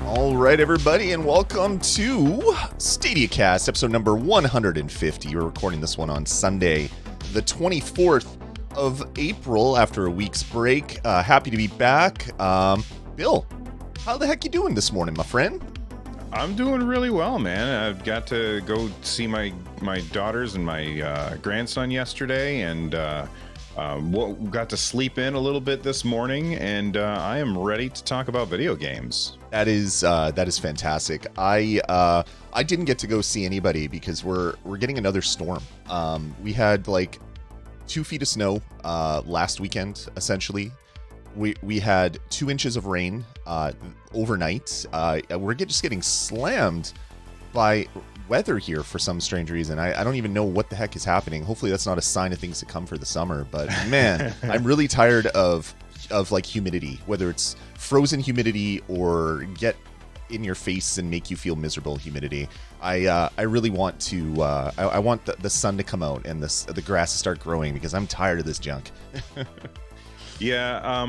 All right, everybody, and welcome to Stadiacast, episode number 150. We're recording this one on Sunday, the 24th of April, after a week's break. Happy to be back. Bill, how the heck you doing this morning, my friend? I'm doing really well, man. I got to go see my daughters and my grandson yesterday, and got to sleep in a little bit this morning, and I am ready to talk about video games. That is fantastic. I didn't get to go see anybody because we're getting another storm. We had like 2 feet of snow last weekend, essentially. We had 2 inches of rain overnight. We're just getting slammed by weather here for some strange reason. I don't even know what the heck is happening. Hopefully that's not a sign of things to come for the summer. But man, I'm really tired of like humidity, whether it's frozen humidity or get in your face and make you feel miserable humidity. I really want to I want the sun to come out and the grass to start growing because I'm tired of this junk. Yeah,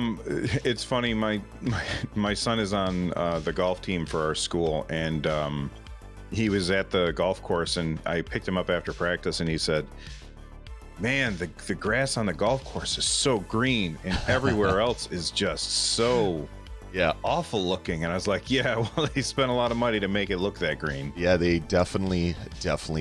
it's funny. My son is on the golf team for our school, and he was at the golf course, and I picked him up after practice, and he said, "Man, the grass on the golf course is so green, and everywhere else is just so awful looking." And I was like, "Yeah, well, they spent a lot of money to make it look that green." Yeah, they definitely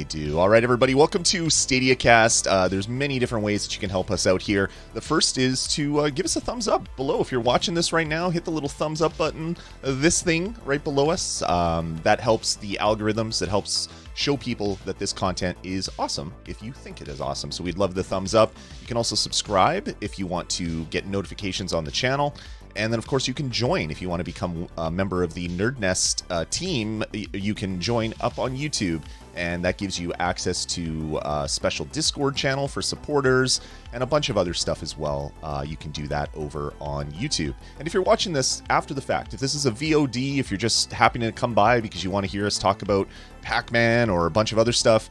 do. All right, everybody, welcome to Stadiacast. There's many different ways that you can help us out here. The first is to give us a thumbs up below. If you're watching this right now, hit the little thumbs up button, this thing right below us. That helps the algorithms. It helps show people that this content is awesome if you think it is awesome. So we'd love the thumbs up. You can also subscribe if you want to get notifications on the channel. And then, of course, you can join if you want to become a member of the Nerd Nest team. You can join up on YouTube, and that gives you access to a special Discord channel for supporters and a bunch of other stuff as well. You can do that over on YouTube. And if you're watching this after the fact, if this is a VOD, if you're just happening to come by because you want to hear us talk about Pac-Man or a bunch of other stuff,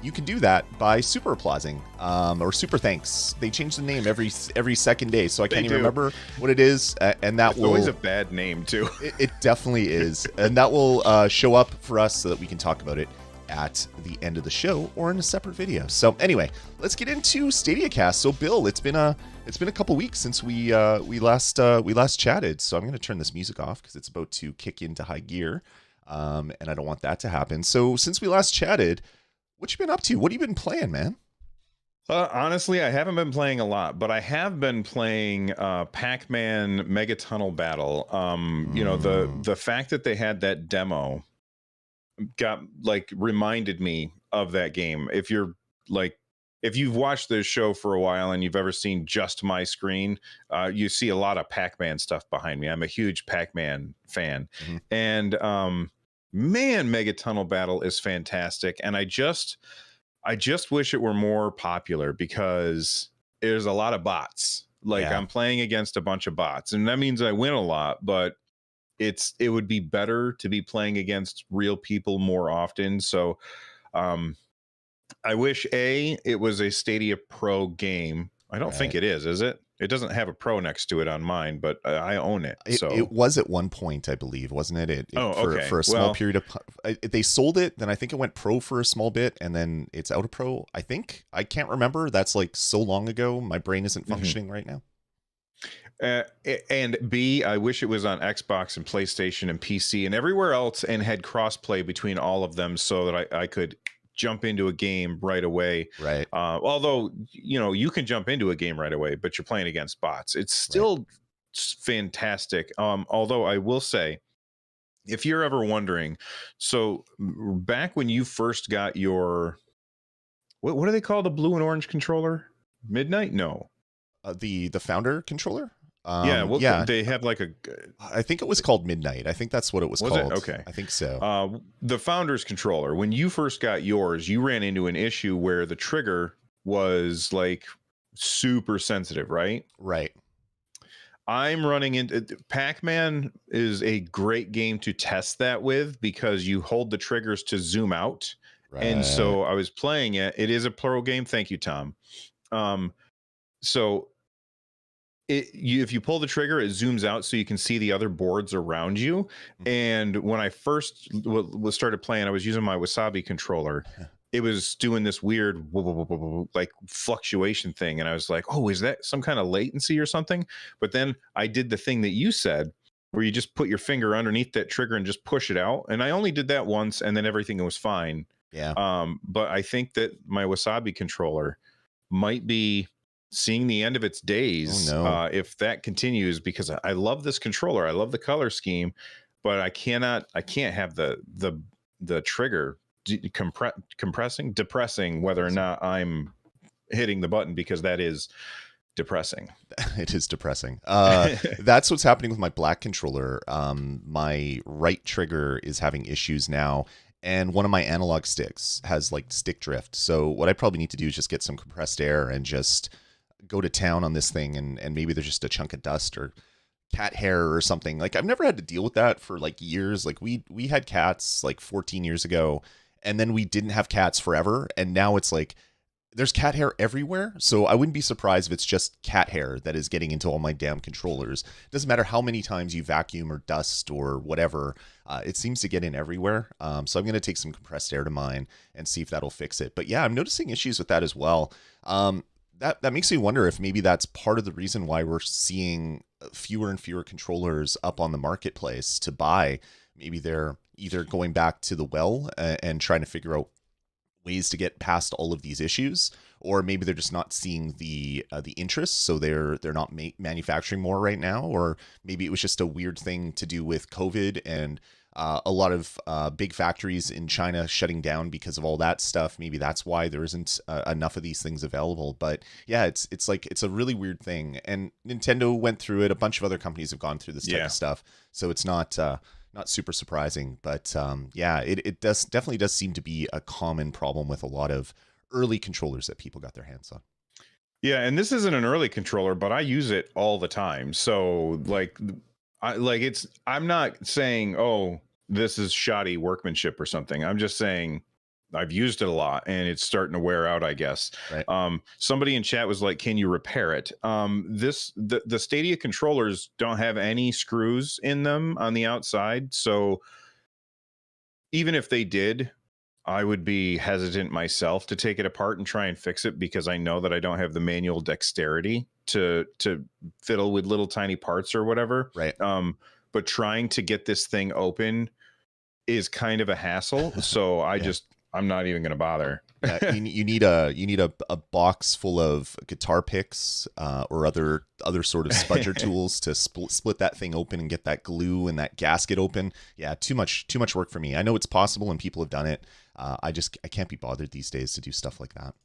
you can do that by super applauding or super thanks. They change the name every second day, so I can't even remember what it is. And that it's will always a bad name too. It definitely is, and that will show up for us so that we can talk about it at the end of the show or in a separate video. So anyway, let's get into Stadiacast. So Bill, it's been a couple weeks since we last chatted. So I'm going to turn this music off because it's about to kick into high gear, and I don't want that to happen. So since we last chatted, what you been up to? What have you been playing, man? Honestly, I haven't been playing a lot, but I have been playing Pac-Man Mega Tunnel Battle. You know, the fact that they had that demo reminded me of that game. If you've watched the show for a while and you've ever seen just my screen, you see a lot of Pac-Man stuff behind me. I'm a huge Pac-Man fan. Mm-hmm. And man, Mega Tunnel Battle is fantastic, and I just wish it were more popular because there's a lot of bots. I'm playing against a bunch of bots, and that means I win a lot, but it would be better to be playing against real people more often. So I wish it was a Stadia Pro game. I don't think it is it? It doesn't have a Pro next to it on mine, but I own it. So it was at one point, I believe, wasn't it? Okay. For a small period of they sold it, then I think it went Pro for a small bit, and then it's out of Pro. I think I can't remember. That's like so long ago. My brain isn't functioning right now. And B, I wish it was on Xbox and PlayStation and PC and everywhere else, and had crossplay between all of them, so that I could jump into a game right away. Right. Although, you know, you can jump into a game right away, but you're playing against bots. It's still fantastic. Although I will say, if you're ever wondering, so back when you first got your, what do they call the blue and orange controller? Midnight? No. The Founder controller? They have like I think it was called Midnight. I think that's what it was called. It? Okay. I think so. The Founder's controller, when you first got yours, you ran into an issue where the trigger was like super sensitive, right? Right. I'm running into Pac-Man is a great game to test that with because you hold the triggers to zoom out. And Right. so I was playing it. It is a plural game. Thank you, Tom. So if you pull the trigger, it zooms out so you can see the other boards around you. And when I first started playing, I was using my Wasabi controller. It was doing this weird like fluctuation thing, and I was like, "Oh, is that some kind of latency or something?" But then I did the thing that you said, where you just put your finger underneath that trigger and just push it out. And I only did that once, and then everything was fine. Yeah. But I think that my Wasabi controller might be seeing the end of its Oh days no. if that continues, because I love this controller. I love the color scheme, but I can't have the trigger depressing whether or not I'm hitting the button, because that is depressing. It is depressing. That's what's happening with my black controller. My right trigger is having issues now, and one of my analog sticks has like stick drift. So what I probably need to do is just get some compressed air and just go to town on this thing, and maybe there's just a chunk of dust or cat hair or something. Like I've never had to deal with that for like years. Like we had cats like 14 years ago, and then we didn't have cats forever, and now it's like there's cat hair everywhere. So I wouldn't be surprised if it's just cat hair that is getting into all my damn controllers. It doesn't matter how many times you vacuum or dust or whatever. It seems to get in everywhere. So I'm going to take some compressed air to mine and see if that'll fix it. But yeah, I'm noticing issues with that as well. That makes me wonder if maybe that's part of the reason why we're seeing fewer and fewer controllers up on the marketplace to buy. Maybe they're either going back to the well and trying to figure out ways to get past all of these issues, or maybe they're just not seeing the interest, so they're not manufacturing more right now, or maybe it was just a weird thing to do with COVID and a lot of big factories in China shutting down because of all that stuff. Maybe that's why there isn't enough of these things available. But yeah, it's like it's a really weird thing, and Nintendo went through it. A bunch of other companies have gone through this type of stuff, so it's not super surprising. But yeah, it definitely does seem to be a common problem with a lot of early controllers that people got their hands on. Yeah, and this isn't an early controller, but I use it all the time. So I'm not saying, oh, this is shoddy workmanship or something. I'm just saying I've used it a lot and it's starting to wear out, I guess. Right. Somebody in chat was like, can you repair it? The Stadia controllers don't have any screws in them on the outside. So even if they did, I would be hesitant myself to take it apart and try and fix it, because I know that I don't have the manual dexterity to fiddle with little tiny parts or whatever. Right. But trying to get this thing open is kind of a hassle. So I'm not even going to bother. Yeah, you need a box full of guitar picks or other sort of spudger tools to split that thing open and get that glue and that gasket open. Yeah, too much work for me. I know it's possible and people have done it. I can't be bothered these days to do stuff like that.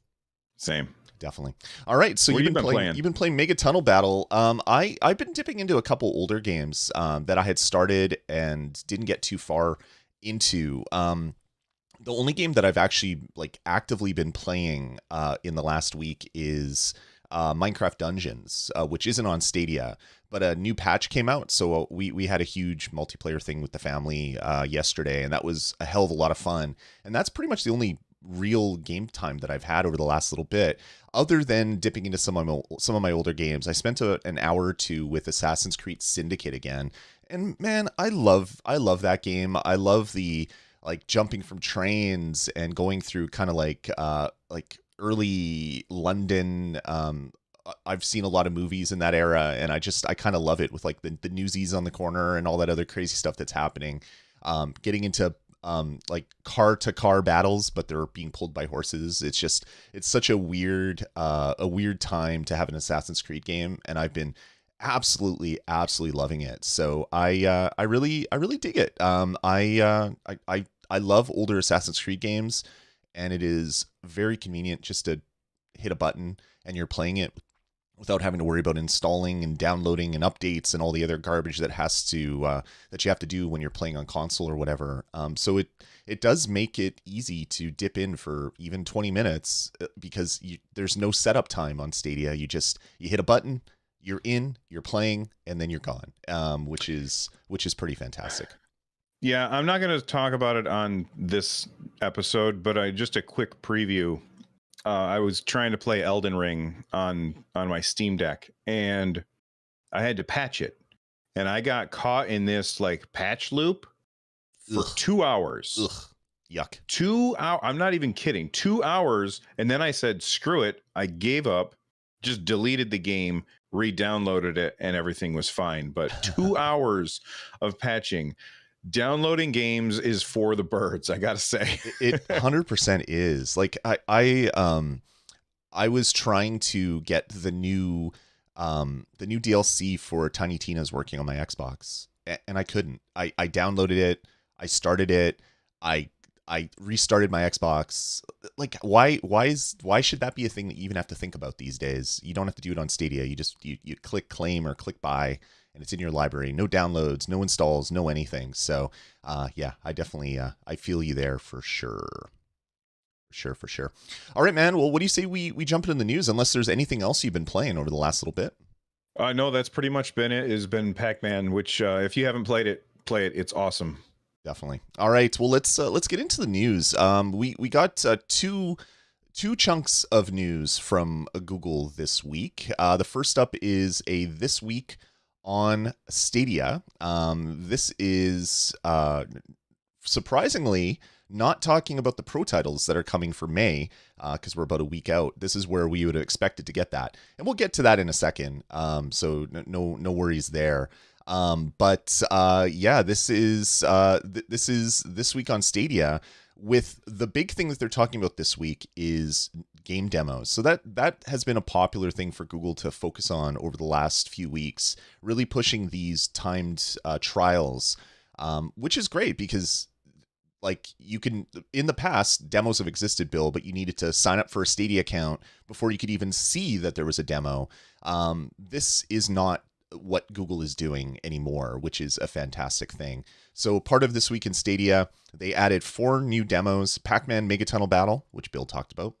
Same. Definitely. All right, so you've been playing. You've been playing Mega Tunnel Battle. I've been dipping into a couple older games that I had started and didn't get too far into. The only game that I've actually like actively been playing in the last week is Minecraft Dungeons, which isn't on Stadia, but a new patch came out. So we had a huge multiplayer thing with the family yesterday, and that was a hell of a lot of fun. And that's pretty much the only real game time that I've had over the last little bit, other than dipping into some of my older games. I spent an hour or two with Assassin's Creed Syndicate again, and man, I love that game. I love the like jumping from trains and going through kind of like early London. I've seen a lot of movies in that era, and I kind of love it with like the Newsies on the corner and all that other crazy stuff that's happening. Getting into like car to car battles, but they're being pulled by horses. It's such a weird time to have an Assassin's Creed game, and I've been absolutely loving it. So I really dig it. I love older Assassin's Creed games, and it is very convenient just to hit a button and you're playing it without having to worry about installing and downloading and updates and all the other garbage that you have to do when you're playing on console or whatever. So it does make it easy to dip in for even 20 minutes because there's no setup time on Stadia. You hit a button, you're in, you're playing, and then you're gone, which is pretty fantastic. Yeah, I'm not going to talk about it on this episode, but just a quick preview. I was trying to play Elden Ring on my Steam Deck, and I had to patch it, and I got caught in this like patch loop for 2 hours. Ugh, yuck. 2 hours. I'm not even kidding. 2 hours, and then I said, "Screw it." I gave up, just deleted the game, re-downloaded it, and everything was fine. But 2 hours of patching. Downloading games is for the birds, I gotta say. It 100% is. Like I was trying to get the new DLC for Tiny Tina's working on my Xbox, and I couldn't. I downloaded it, I started it, I restarted my Xbox. Like why should that be a thing that you even have to think about these days? You don't have to do it on Stadia. You just you click claim or click buy, and it's in your library. No downloads, no installs, no anything. So yeah, I definitely I feel you there for sure. For sure. All right, man. Well, what do you say we jump into the news, unless there's anything else you've been playing over the last little bit? No, that's pretty much been it. Has been Pac-Man, which if you haven't played it, play it. It's awesome. Definitely. All right. Well, let's get into the news. We got two chunks of news from Google this week. The first up is a This Week on Stadia. This is surprisingly not talking about the pro titles that are coming for May, because we're about a week out. This is where we would have expected to get that, and we'll get to that in a second. So no worries there. But yeah, this is This Week on Stadia, with the big thing that they're talking about this week is game demos. So that has been a popular thing for Google to focus on over the last few weeks, really pushing these timed trials, which is great because, like, you can, in the past, demos have existed, Bill, but you needed to sign up for a Stadia account before you could even see that there was a demo. This is not what Google is doing anymore, which is a fantastic thing. So part of This Week in Stadia, they added 4 new demos: Pac-Man Megatunnel Battle, which Bill talked about,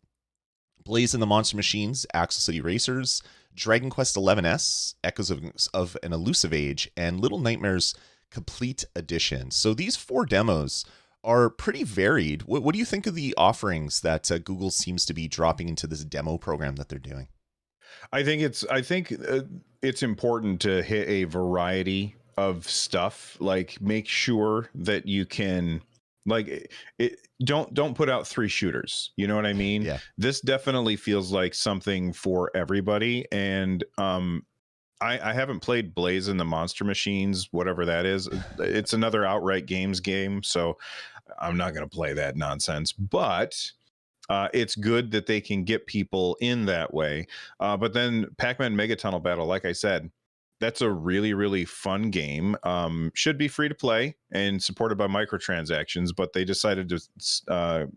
Blaze and the Monster Machines, Axle City Racers, Dragon Quest XI's, Echoes of an Elusive Age, and Little Nightmares Complete Edition. So these 4 demos are pretty varied. What do you think of the offerings that Google seems to be dropping into this demo program that they're doing? I think it's important to hit a variety of stuff. Like, make sure that you can, like, don't put out 3 shooters. You know what I mean? Yeah. This definitely feels like something for everybody. And I haven't played Blaze and the Monster Machines, whatever that is. It's another Outright Games game, so I'm not going to play that nonsense. But it's good that they can get people in that way. But then Pac-Man Megatunnel Battle, like I said, that's a really, really fun game. Should be free to play and supported by microtransactions, but they decided to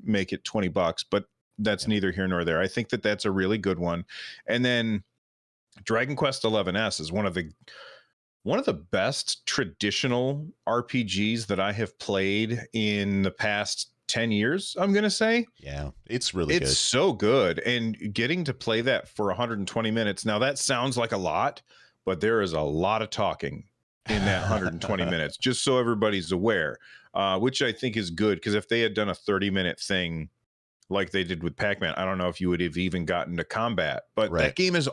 make it $20. But that's neither here nor there. I think that that's a really good one. And then Dragon Quest XI's is one of the best traditional RPGs that I have played in the past 10 years, I'm going to say. Yeah, it's really good. It's so good. And getting to play that for 120 minutes. Now, that sounds like a lot, but there is a lot of talking in that 120 minutes, just so everybody's aware, which I think is good, because if they had done a 30-minute thing like they did with Pac-Man, I don't know if you would have even gotten to combat. But right. That game is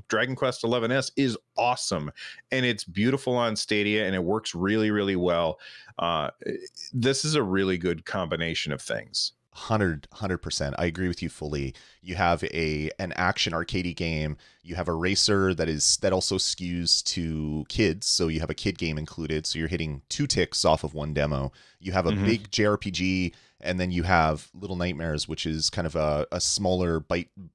Dragon Quest XI's is awesome, and it's beautiful on Stadia, and it works really, really well. This is a really good combination of things. 100%. I agree with you fully. You have an action arcade game. You have a racer that also skews to kids, so you have a kid game included. So you're hitting 2 ticks off of one demo. You have a big JRPG, and then you have Little Nightmares, which is kind of a smaller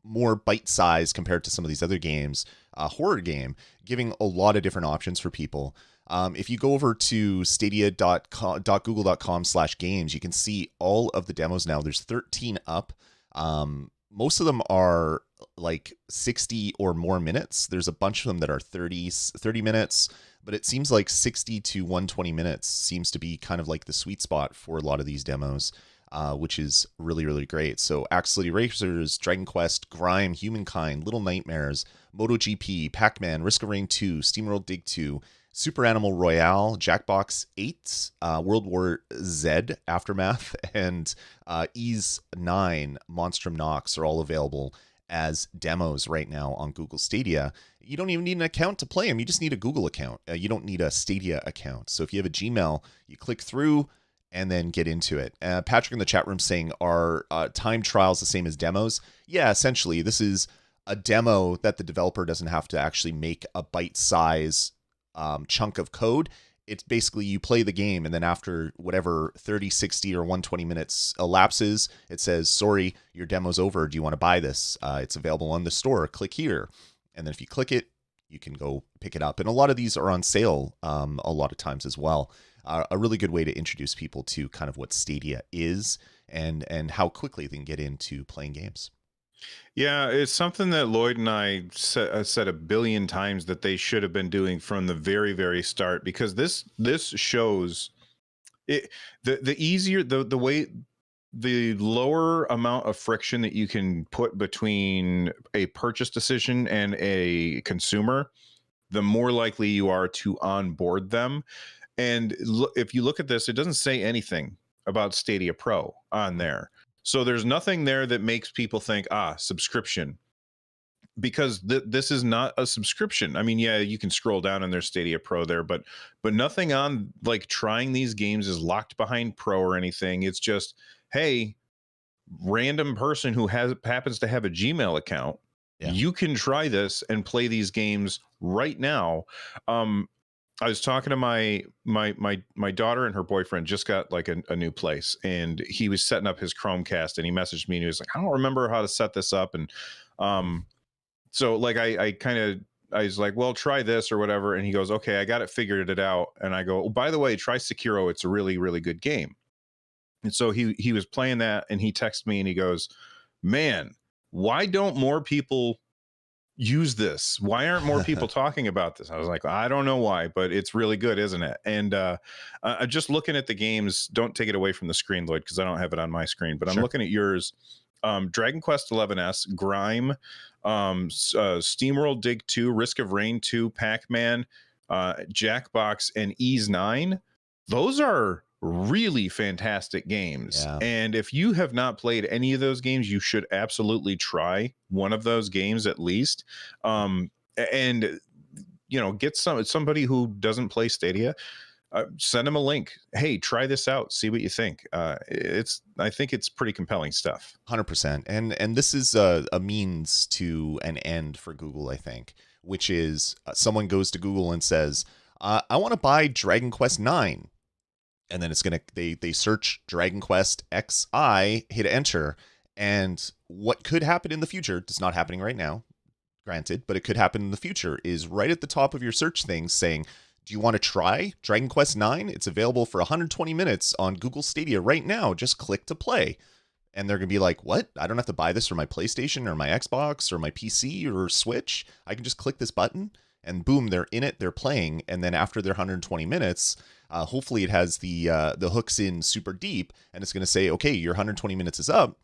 more bite size compared to some of these other games, a horror game, giving a lot of different options for people. If you go over to stadia.google.com/games, you can see all of the demos now. There's 13 up. Most of them are like 60 or more minutes. There's a bunch of them that are 30 minutes, but it seems like 60 to 120 minutes seems to be kind of like the sweet spot for a lot of these demos. which is really, really great. So Axolotl Racers, Dragon Quest, Grime, Humankind, Little Nightmares, MotoGP, Pac-Man, Risk of Rain 2, SteamWorld Dig 2, Super Animal Royale, Jackbox 8, World War Z Aftermath, and Ease 9, Monstrum Nox are all available as demos right now on Google Stadia. You don't even need an account to play them. You just need a Google account. You don't need a Stadia account. So if you have a Gmail, you click through and then get into it. Patrick in the chat room saying, are time trials the same as demos? Yeah, essentially. This is a demo that the developer doesn't have to actually make a bite size chunk of code. It's basically you play the game, and then after whatever 30, 60, or 120 minutes elapses, it says, sorry, your demo's over. Do you want to buy this? It's available on the store. Click here. And then if you click it, you can go pick it up. And a lot of these are on sale a lot of times as well. A really good way to introduce people to kind of what Stadia is and how quickly they can get into playing games. Yeah, it's something that Lloyd and I said a billion times that they should have been doing from the very, very start, because this shows it, the easier the way, the lower amount of friction that you can put between a purchase decision and a consumer, the more likely you are to onboard them. And if you look at this, it doesn't say anything about Stadia Pro on there. So there's nothing there that makes people think, subscription, because this is not a subscription. I mean, yeah, you can scroll down and there's Stadia Pro there, but nothing on like trying these games is locked behind Pro or anything. It's just, hey, random person who happens to have a Gmail account, you can try this and play these games right now. I was talking to my daughter, and her boyfriend just got like a new place, and he was setting up his Chromecast, and he messaged me and he was like, I don't remember how to set this up. And so like I was like, well, try this or whatever. And he goes, okay, I got it figured it out. And I go, oh, by the way, try Sekiro. It's a really, really good game. And so he was playing that, and he texted me and he goes, man, why don't more people use this? Why aren't more people talking about this? I was like, I don't know why, but it's really good, isn't it? And just looking at the games, don't take it away from the screen, Lloyd, because I don't have it on my screen, but I'm looking at yours. Dragon Quest 11S, Grime, SteamWorld Dig 2, Risk of Rain 2, Pac-Man, Jackbox, and Ease 9. Those are really fantastic games. And if you have not played any of those games, you should absolutely try one of those games at least. And get somebody who doesn't play Stadia, send them a link. Hey, try this out, see what you think. I think it's pretty compelling stuff. 100%. And this is a means to an end for Google, I think, which is someone goes to Google and says, I want to buy Dragon Quest 9. And then it's going to, they search Dragon Quest XI, hit enter. And what could happen in the future, it's not happening right now, granted, but it could happen in the future, is right at the top of your search thing saying, do you want to try Dragon Quest 9? It's available for 120 minutes on Google Stadia right now. Just click to play. And they're going to be like, what? I don't have to buy this for my PlayStation or my Xbox or my PC or Switch. I can just click this button and boom, they're in it, they're playing. And then after their 120 minutes, hopefully it has the hooks in super deep, and it's going to say, okay, your 120 minutes is up.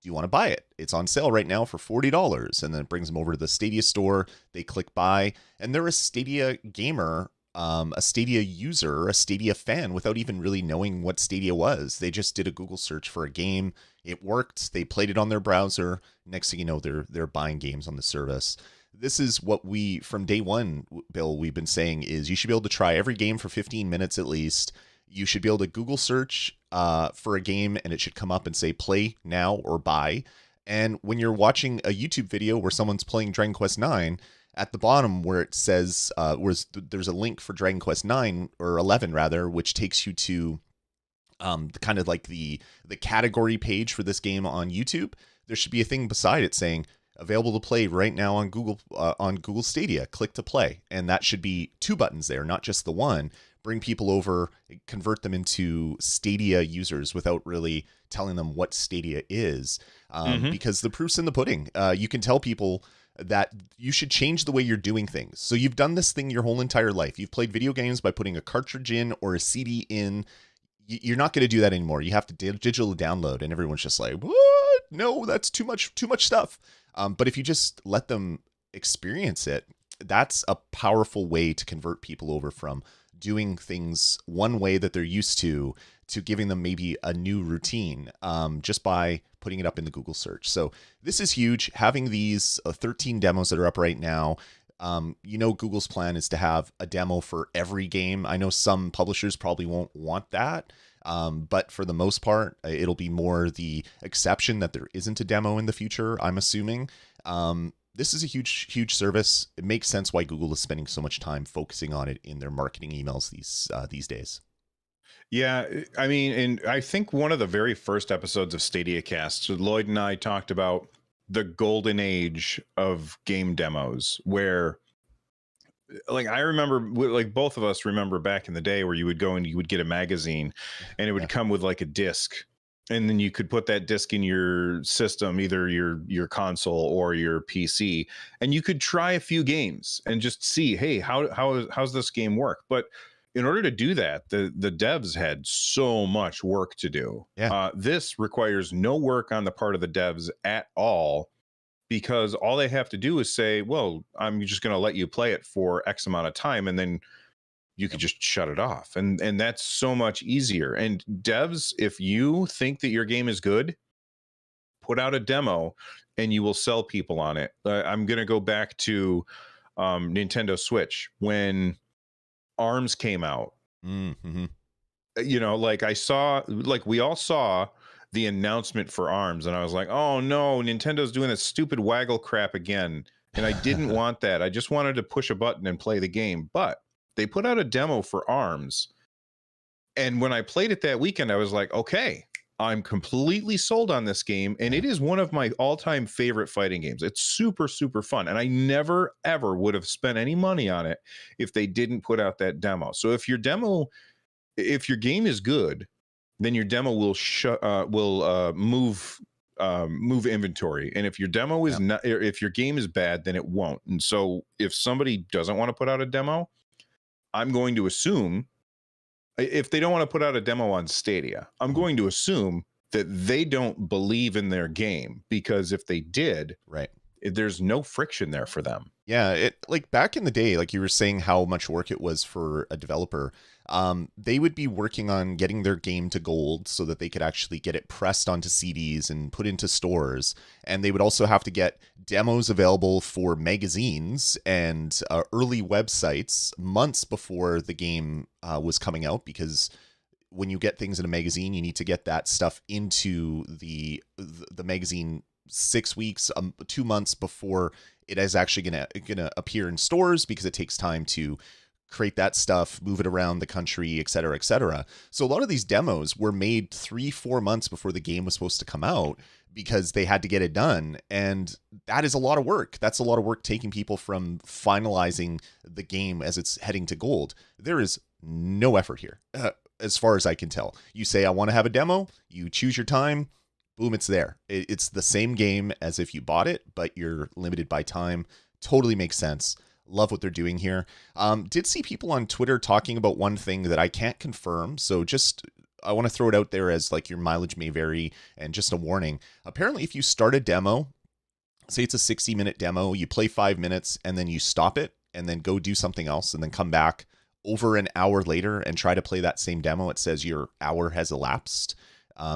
Do you want to buy it? It's on sale right now for $40. And then it brings them over to the Stadia store. They click buy, and they're a Stadia gamer, a Stadia user, a Stadia fan without even really knowing what Stadia was. They just did a Google search for a game. It worked. They played it on their browser. Next thing you know, they're buying games on the service. This is what we, from day one, Bill, we've been saying is you should be able to try every game for 15 minutes at least. You should be able to Google search for a game, and it should come up and say play now or buy. And when you're watching a YouTube video where someone's playing Dragon Quest 9, at the bottom where it says, there's a link for Dragon Quest 9, or 11 rather, which takes you to kind of like the category page for this game on YouTube. There should be a thing beside it saying, available to play right now on Google Stadia. Click to play. And that should be two buttons there, not just the one. Bring people over, convert them into Stadia users without really telling them what Stadia is. Because the proof's in the pudding. You can tell people that you should change the way you're doing things. So you've done this thing your whole entire life. You've played video games by putting a cartridge in or a CD in. you're not going to do that anymore. You have to digital download, and everyone's just like, what? No, that's too much stuff. But if you just let them experience it, that's a powerful way to convert people over from doing things one way that they're used to giving them maybe a new routine, just by putting it up in the Google search. So this is huge. Having these 13 demos that are up right now. Google's plan is to have a demo for every game. I know some publishers probably won't want that. But for the most part, it'll be more the exception that there isn't a demo in the future, I'm assuming. This is a huge service. It makes sense why Google is spending so much time focusing on it in their marketing emails these days. Yeah, I mean, and I think one of the very first episodes of Stadiacast, Lloyd and I talked about the golden age of game demos, where, like, I remember, like, both of us remember back in the day where you would go and you would get a magazine and it would come with like a disc, and then you could put that disc in your system, either your console or your PC, and you could try a few games and just see, hey, how's this game work? But in order to do that, the devs had so much work to do. Yeah. This requires no work on the part of the devs at all, because all they have to do is say, well, I'm just going to let you play it for X amount of time, and then you could just shut it off. And that's so much easier. And devs, if you think that your game is good, put out a demo and you will sell people on it. I'm going to go back to Nintendo Switch when ARMS came out. Mm-hmm. Like we all saw the announcement for ARMS, and I was like, oh no, Nintendo's doing this stupid waggle crap again. And I didn't want that. I just wanted to push a button and play the game. But they put out a demo for ARMS. And when I played it that weekend, I was like, okay, I'm completely sold on this game. And it is one of my all-time favorite fighting games. It's super, super fun. And I never, ever would have spent any money on it if they didn't put out that demo. So if your game is good, then your demo will move inventory. And if your demo is not, if your game is bad, then it won't. And so if somebody doesn't want to put out a demo, I'm going to assume, if they don't want to put out a demo on Stadia, I'm going to assume that they don't believe in their game, because if they did, right, there's no friction there for them. Yeah, it, like back in the day, like you were saying how much work it was for a developer. They would be working on getting their game to gold so that they could actually get it pressed onto CDs and put into stores. And they would also have to get demos available for magazines and early websites months before the game was coming out, because when you get things in a magazine, you need to get that stuff into the magazine 6 weeks, 2 months before it is actually gonna appear in stores, because it takes time to create that stuff, move it around the country, et cetera, et cetera. So a lot of these demos were made 3-4 months before the game was supposed to come out, because they had to get it done. And that is a lot of work. That's a lot of work, taking people from finalizing the game as it's heading to gold. There is no effort here, as far as I can tell. You say, I want to have a demo, you choose your time, boom, it's there. It's the same game as if you bought it, but you're limited by time. Totally makes sense. Love what they're doing here. Did see people on Twitter talking about one thing that I can't confirm. So I want to throw it out there as like your mileage may vary, and just a warning. Apparently, if you start a demo, say it's a 60-minute demo, you play 5 minutes and then you stop it and then go do something else and then come back over an hour later and try to play that same demo, it says your hour has elapsed.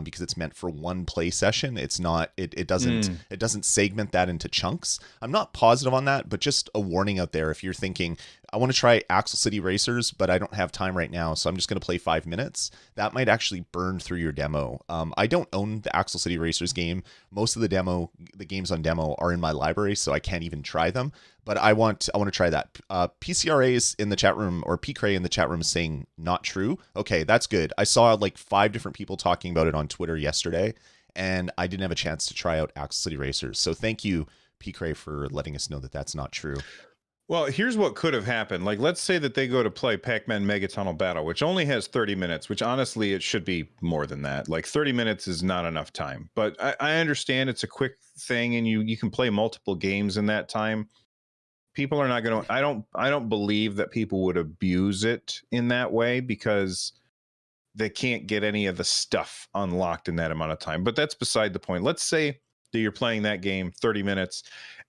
Because it's meant for one play session. It's not, it doesn't segment that into chunks. I'm not positive on that, but just a warning out there. If you're thinking, I want to try Axle City Racers, but I don't have time right now, so I'm just going to play 5 minutes, that might actually burn through your demo. I don't own the Axle City Racers game. Most of the games on demo are in my library, so I can't even try them. But I want to try that. PCRA is in the chat room, or PCRA in the chat room, is saying not true. Okay, that's good. I saw like 5 different people talking about it on Twitter yesterday, and I didn't have a chance to try out Axle City Racers. So thank you, PCRA, for letting us know that that's not true. Well, here's what could have happened. Like, let's say that they go to play Pac-Man Mega Tunnel Battle, which only has 30 minutes, which honestly, it should be more than that. Like 30 minutes is not enough time, but I understand it's a quick thing and you can play multiple games in that time. People are not going to, I don't believe that people would abuse it in that way, because they can't get any of the stuff unlocked in that amount of time. But that's beside the point. Let's say that you're playing that game 30 minutes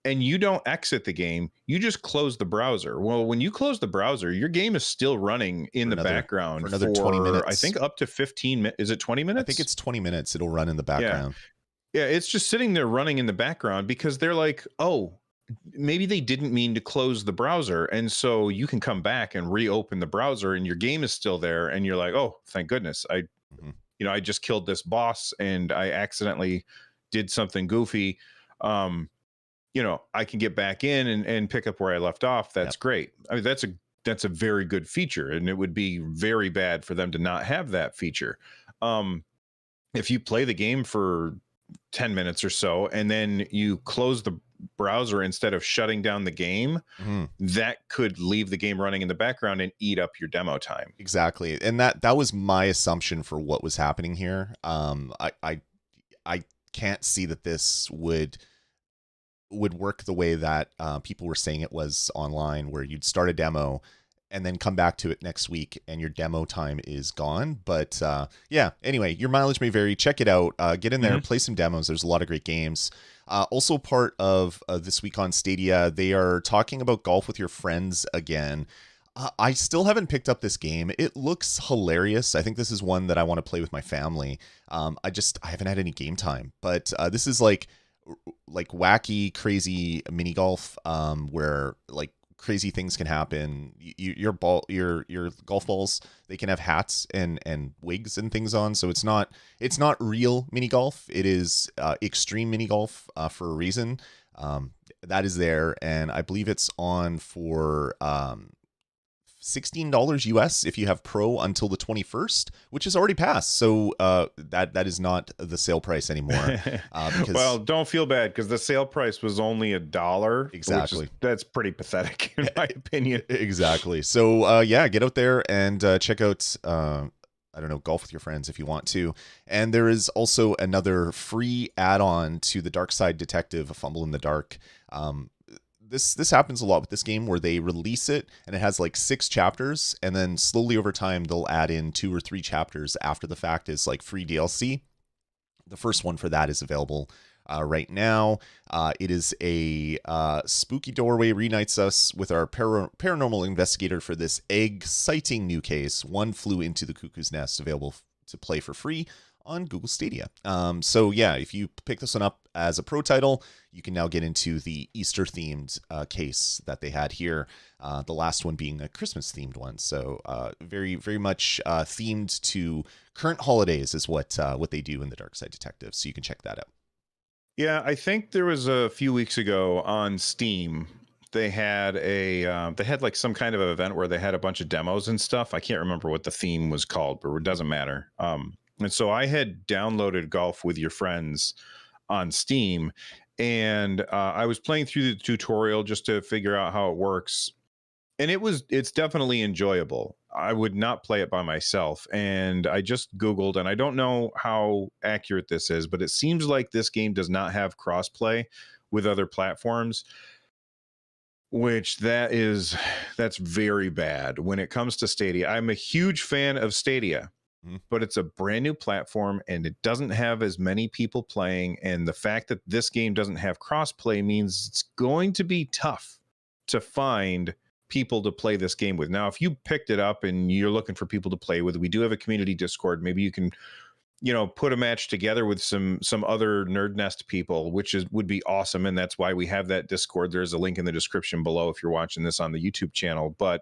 and you don't exit the game, you just close the browser. Well, when you close the browser, your game is still running in the background for another 20 minutes. I think up to 15 minutes. Is it 20 minutes? I think it's 20 minutes. It'll run in the background. Yeah, it's just sitting there running in the background because they're like, oh, maybe they didn't mean to close the browser. And so you can come back and reopen the browser and your game is still there. And you're like, oh, thank goodness. I just killed this boss and I accidentally did something goofy. I can get back in and pick up where I left off. That's great. I mean, that's a very good feature, and it would be very bad for them to not have that feature. If you play the game for 10 minutes or so, and then you close the browser instead of shutting down the game, that could leave the game running in the background and eat up your demo time. Exactly. And that was my assumption for what was happening here. I can't see that this would work the way that people were saying it was online, where you'd start a demo and then come back to it next week and your demo time is gone. But anyway, your mileage may vary. Check it out. Get in there, play some demos. There's a lot of great games. Also part of this week on Stadia, they are talking about golf with your friends again. I still haven't picked up this game. It looks hilarious. I think this is one that I want to play with my family. I haven't had any game time, but this is like wacky, crazy mini golf, where like crazy things can happen. Your golf balls, they can have hats and wigs and things on. So it's not real mini golf. It is extreme mini golf for a reason. That is there, and I believe it's on for $16 US if you have Pro until the 21st, which has already passed. So that is not the sale price anymore. Well, don't feel bad because the sale price was only $1. Exactly. That's pretty pathetic in my opinion. Exactly. So get out there and check out golf with your friends if you want to. And there is also another free add-on to the Dark Side Detective, A Fumble in the Dark. This happens a lot with this game, where they release it and it has like 6 chapters, and then slowly over time they'll add in 2 or 3 chapters after the fact as like free DLC. The first one for that is available right now. It is a spooky doorway reunites us with our paranormal investigator for this exciting new case. One Flew into the Cuckoo's Nest, available to play for free on Google Stadia. If you pick this one up as a pro title, you can now get into the Easter themed case that they had here. The last one being a Christmas themed one. So very, very much themed to current holidays is what they do in the Dark Side Detective. So you can check that out. Yeah, I think there was a few weeks ago on Steam, they had like some kind of event where they had a bunch of demos and stuff. I can't remember what the theme was called, but it doesn't matter. And so I had downloaded Golf with Your Friends on Steam, and I was playing through the tutorial just to figure out how it works. And it's definitely enjoyable. I would not play it by myself. And I just Googled, and I don't know how accurate this is, but it seems like this game does not have crossplay with other platforms, which that's very bad when it comes to Stadia. I'm a huge fan of Stadia, but it's a brand new platform and it doesn't have as many people playing. And the fact that this game doesn't have crossplay means it's going to be tough to find people to play this game with. Now, if you picked it up and you're looking for people to play with, we do have a community Discord. Maybe you can, put a match together with some other Nerd Nest people, which would be awesome. And that's why we have that Discord. There's a link in the description below if you're watching this on the YouTube channel. But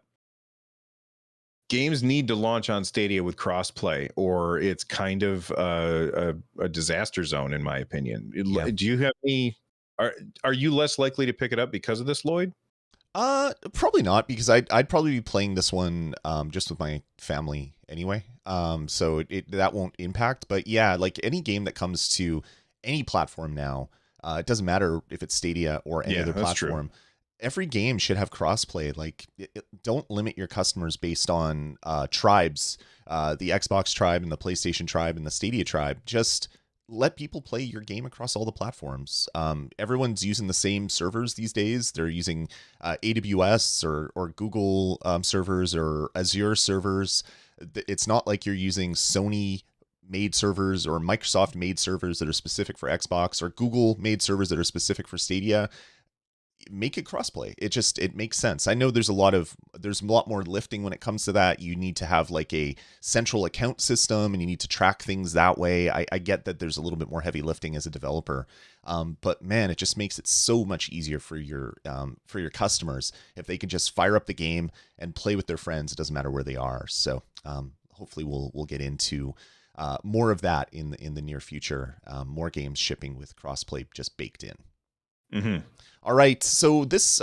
games need to launch on Stadia with crossplay, or it's kind of a disaster zone, in my opinion. Yeah. Do you have any? Are you less likely to pick it up because of this, Lloyd? Probably not, because I'd probably be playing this one just with my family anyway. So that won't impact. But yeah, like any game that comes to any platform now, it doesn't matter if it's Stadia or any other platform. True. Every game should have crossplay. Like, don't limit your customers based on tribes, the Xbox tribe and the PlayStation tribe and the Stadia tribe. Just let people play your game across all the platforms. Everyone's using the same servers these days. They're using AWS or Google servers or Azure servers. It's not like you're using Sony made servers or Microsoft made servers that are specific for Xbox or Google made servers that are specific for Stadia. Make it crossplay. It makes sense. I know there's a lot more lifting when it comes to that. You need to have like a central account system and you need to track things that way. I get that there's a little bit more heavy lifting as a developer. But man, it just makes it so much easier for your customers if they can just fire up the game and play with their friends. It doesn't matter where they are. So hopefully we'll get into more of that in the near future. More games shipping with crossplay just baked in. Mm-hmm. All right, so this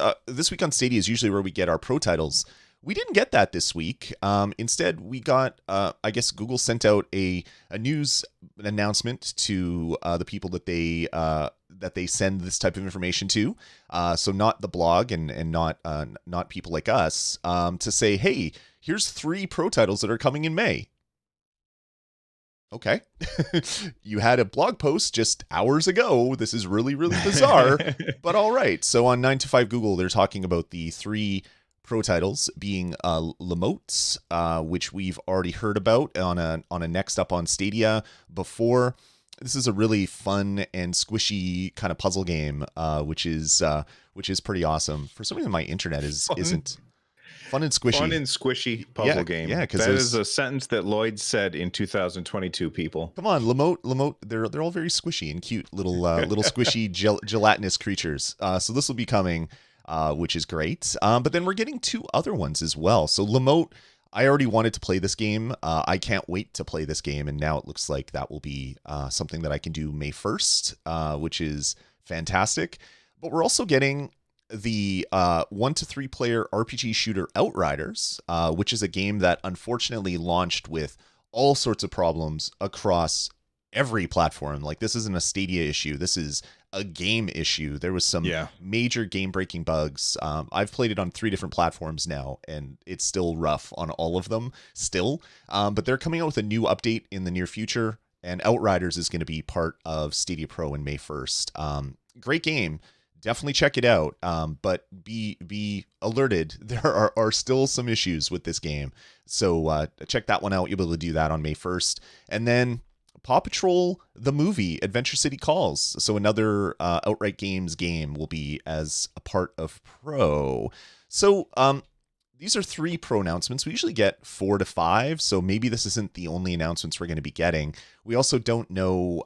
week on Stadia is usually where we get our pro titles. We didn't get that this week. Instead, we got, I guess Google sent out a news announcement to the people that they send this type of information to. So not the blog and not people like us, to say, hey, here's 3 pro titles that are coming in May. Okay. You had a blog post just hours ago. This is really, really bizarre, but all right. So on 9 to 5 Google, they're talking about the 3 pro titles being Lamotes, which we've already heard about on a Next Up on Stadia before. This is a really fun and squishy kind of puzzle game, which is pretty awesome. For some reason, my internet isn't. Fun and squishy. Fun and squishy puzzle game. Yeah, because that is a sentence that Lloyd said in 2022, people. Come on, Lamote, they're all very squishy and cute little squishy gelatinous creatures. So this will be coming, which is great. But then we're getting 2 other ones as well. So Lamote, I already wanted to play this game. I can't wait to play this game, and now it looks like that will be something that I can do May 1st, which is fantastic. But we're also getting the 1 to 3 player RPG shooter Outriders, which is a game that unfortunately launched with all sorts of problems across every platform. Like, this isn't a Stadia issue. This is a game issue. There was some major game-breaking bugs. I've played it on 3 different platforms now, and it's still rough on all of them still. But they're coming out with a new update in the near future, and Outriders is going to be part of Stadia Pro in May 1st. Great game. Definitely check it out, but be alerted. There are still some issues with this game. So check that one out. You'll be able to do that on May 1st. And then Paw Patrol, the movie, Adventure City Calls. So another Outright Games game will be as a part of Pro. So these are 3 pro announcements. We usually get 4 to 5, so maybe this isn't the only announcements we're going to be getting. We also don't know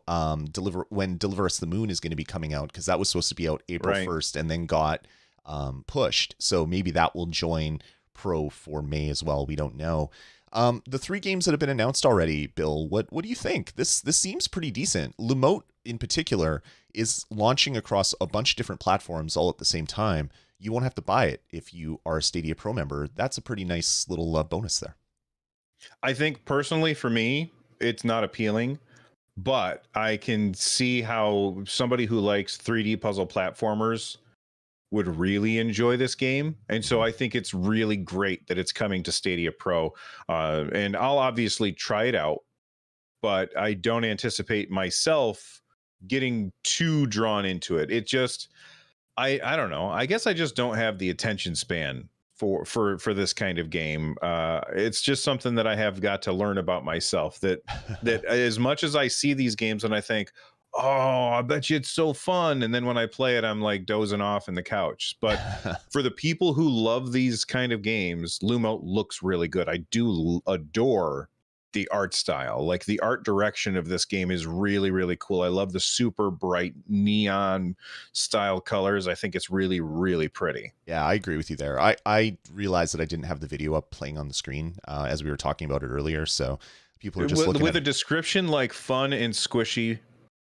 when Deliver Us the Moon is going to be coming out, because that was supposed to be out April 1st and then got pushed. So maybe that will join Pro for May as well. We don't know. The 3 games that have been announced already, Bill, what do you think? This seems pretty decent. Lamote, in particular, is launching across a bunch of different platforms all at the same time. You won't have to buy it if you are a Stadia Pro member. That's a pretty nice little bonus there. I think personally for me, it's not appealing, but I can see how somebody who likes 3D puzzle platformers would really enjoy this game. And so I think it's really great that it's coming to Stadia Pro. And I'll obviously try it out, but I don't anticipate myself getting too drawn into it. It just... I don't know. I guess I just don't have the attention span for this kind of game. It's just something that I have got to learn about myself, that as much as I see these games and I think, oh, I bet you it's so fun, and then when I play it, I'm like dozing off in the couch. But for the people who love these kind of games, Lumo looks really good. I do adore the art style. Like, the art direction of this game is really, really cool. I love the super bright neon style colors. I think it's really, really pretty. Yeah, I agree with you there. I realized that I didn't have the video up playing on the screen as we were talking about it earlier. So people are just looking with a description like fun and squishy.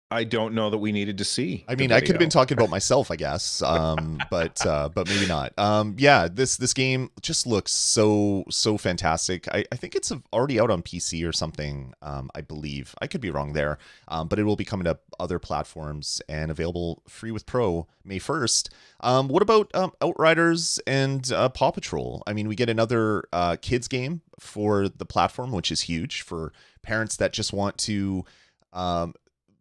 I don't know that we needed to see. I mean, I could have been talking about myself, I guess, but maybe not. Yeah, this game just looks so fantastic. I think it's already out on PC or something. I believe I could be wrong there, but it will be coming to other platforms and available free with Pro May 1st. What about Outriders and Paw Patrol? I mean, we get another kids game for the platform, which is huge for parents that just want to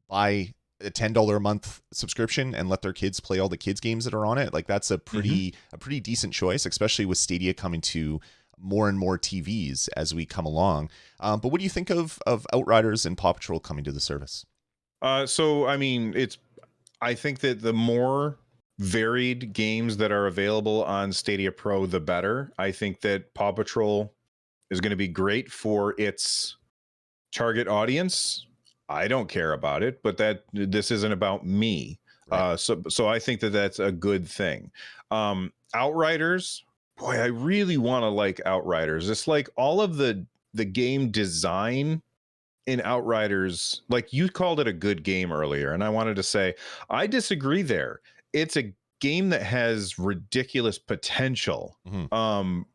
buy a $10 a month subscription and let their kids play all the kids games that are on it. Like, that's a pretty decent choice, especially with Stadia coming to more and more TVs as we come along. But what do you think of Outriders and Paw Patrol coming to the service? So I mean, I think that the more varied games that are available on Stadia Pro, the better. I think that Paw Patrol is going to be great for its target audience. I don't care about it, but this isn't about me. Right. So I think that that's a good thing. Outriders, boy, I really want to like Outriders. It's like all of the game design in Outriders, like you called it a good game earlier, and I wanted to say I disagree there. It's a game that has ridiculous potential.